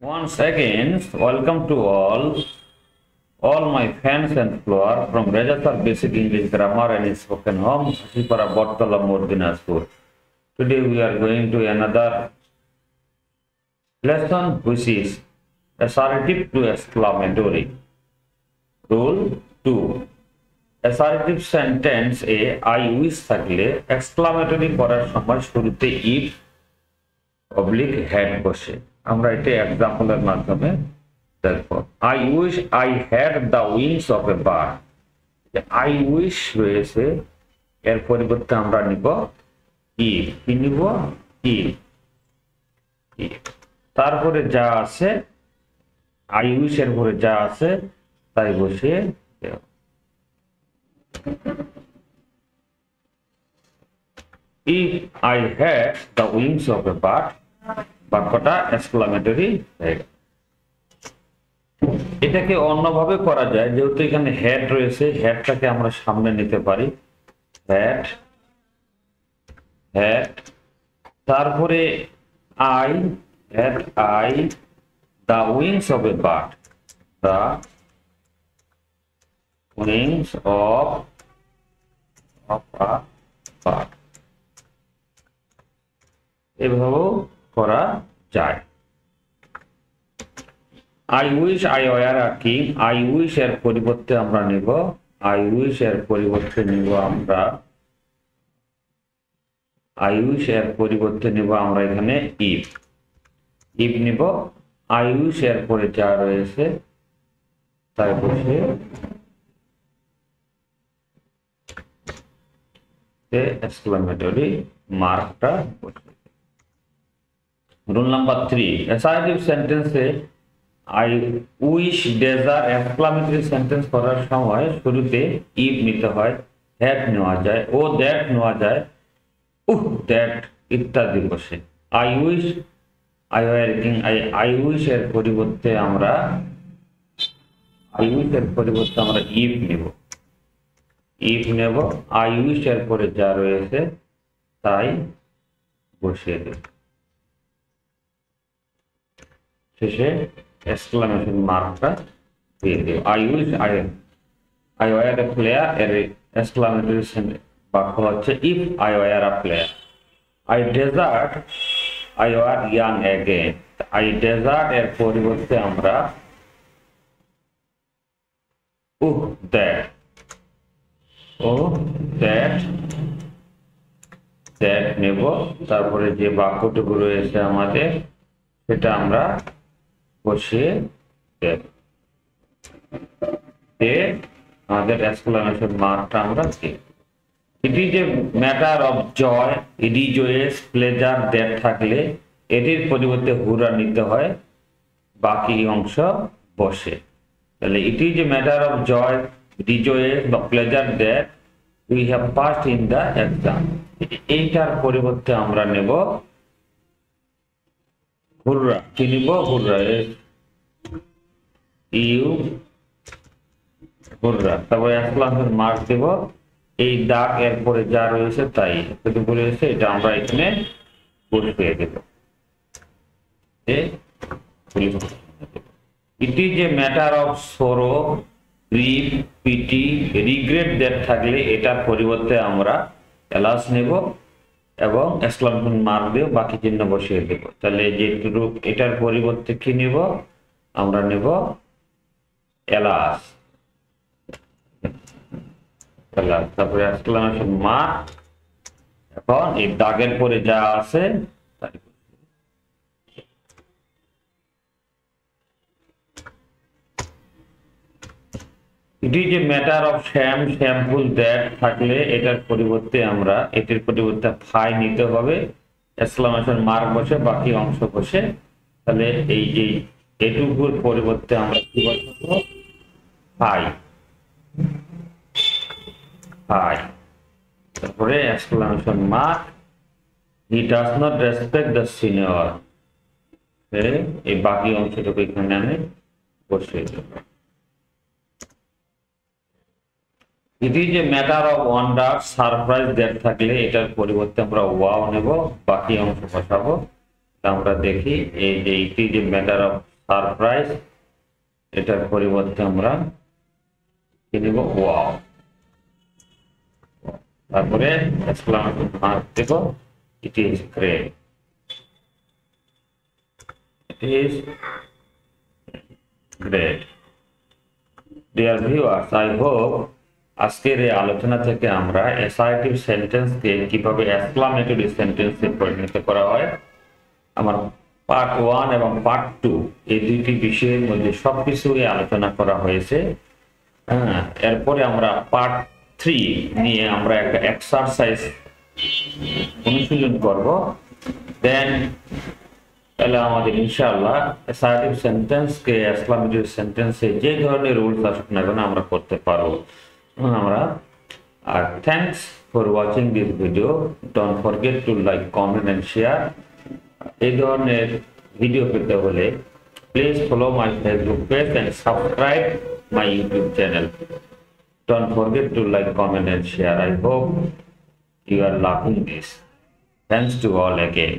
Once again, welcome to all my fans and followers from Rajasthar Basic English Grammar and Spoken Home, Sipara Bortala Mordinaspur. Today we are going to another lesson which is assertive to exclamatory. Rule 2. Assertive sentence A I wish থাকলে exclamatory করার সময় শুরুতে if oblique had বসে। আমরা এটা এক্সাম্পলের মাধ্যমে দেখব। I wish I had the wings of a bird. I wish রয়েছে, এর পরিবর্তে আমরা নিব if। কি নিব? if। তারপরে যা আছে I wish এর পরে যা আছে তাই বসিয়ে দেব। If I had the wings of a bird, বাক্যটা এক্সক্লামেটরি হয়ে গেল। এটাকে অন্যভাবে করা যায়, যেহেতু এখানে হ্যাড রয়েছে, হ্যাডটাকে আমরা সামনে নিতে পারি। হ্যাড হ্যাড তারপরে I had I the wings of a bird, the wings of a bird। এভাবেও করা যায়। I wish I were a king, I wish এর পরিবর্তে আমরা নিব I wish এর পরিবর্তে নিব আমরা I wish এর পরিবর্তে নিব আমরা এখানে if নিব। I wish এর পরে যা রয়েছে তাই বসে এক্সক্লামেটরি মার্কটা বসে। Rule number 3. Assertive sentence I wish desire exclamatory sentence করার সময় শুরুতে if নিতে হয়, had নেওয়া যায়, ও that নেওয়া যায়, that ইত্যাদি বসে। I wish I were king, I wish এর পরিবর্তে আমরা if নেব। if নেব I wish এর পরে যা রয়েছে তাই বসিয়ে দেব। শেষে এক্সক্লামেশন মার্কটা দিয়ে দিও। I wish I were a player এর এক্সক্লামেটরি বাক্য হচ্ছে if I were a player। I desired I were young again। I desired এর পরিবর্তে আমরা that নেব। তারপরে যে বাক্যটুকু রয়েছে আমাদের সেটা আমরা বসিয়ে দেব। আমাদের এক্সক্লামেশন মার্কটা আমরা দিই। It is a matter of joy, it is joyous, pleasure, that থাকলে এটির পরিবর্তে হুরা নিতে হয়, বাকি অংশ বসে। তাহলে it is a matter of joy, it is joyous বা pleasure that we have passed in the exam। এইটার পরিবর্তে আমরা নেব হুররা। কি নিব? হুররা। হুররা। তারপরে এক্সক্লামেশন মার্ক দেব। এই দাগ এর পরে যা রয়েছে তাই এতটুকু রয়েছে, এটা আমরা এখানে বসিয়ে দেব। It is a matter of sorrow, grief, pity, regret that থাকলে এটার পরিবর্তে আমরা এলাস নেব এবং এক্সক্লামেশন মার্ক দিয়ে বাকি চিহ্ন বসিয়ে দেব। তাহলে যেটুকু এটার পরিবর্তে কি নিব? আমরা নেব এলাস। তারপরে এক্সক্লামেশন মার্ক। এখন এই দাগের পরে যা আছে তাই It is a matter of shame, shameful that থাকলে এটার পরিবর্তে আমরা এটির পরিবর্তে ফাই নিতে হবে, এক্সক্লামেশন মার্ক বসে বাকি অংশ বসে। তাহলে এই যে এটুকুর পরিবর্তে আমরা কি বসাবো? ফাই। তারপরে exclamation mark. He does not respect the senior। এই বাকি অংশটুকু এখানে আমি বসিয়ে দেব। It is a matter of wonder, surprise that থাকলে এটার পরিবর্তে আমরা ওয়াও নেব, বাকি অংশ বসাবো। আমরা দেখি এই যে it is a matter of surprise, এটার পরিবর্তে আমরা কি দেব, ওয়াও। তারপরে এক্সক্লামেশন মার্ক দেব, it is great, it is great. Dear viewers, I hope আজকের এই আলোচনা থেকে আমরা অ্যাসার্টিভ সেন্টেন্সকে কিভাবে এক্সক্লামেটরি সেন্টেন্সে পরিণত করা হয়, আমার পার্ট 1 এবং পার্ট 2 এই দুইটি বিষয়ের মধ্যে সবকিছুই আলোচনা করা হয়েছে। হ্যাঁ, এরপরে আমরা পার্ট 3 নিয়ে আমরা একটা এক্সারসাইজ অনুশীলন করব। দেন তাহলে আমাদের ইনশাআল্লাহ অ্যাসার্টিভ সেন্টেন্সকে এক্সক্লামেটরি সেন্টেন্সে যে ধরনের রুলস আসুক না কেন আমরা করতে পারবো। আমরা আর thanks for watching this video. Don't forget to like, comment and share. এই ধরনের ভিডিও পেতে হলে please follow my Facebook page and subscribe my YouTube channel. Don't forget to like, comment and share. I hope you are loving this. Thanks to all again.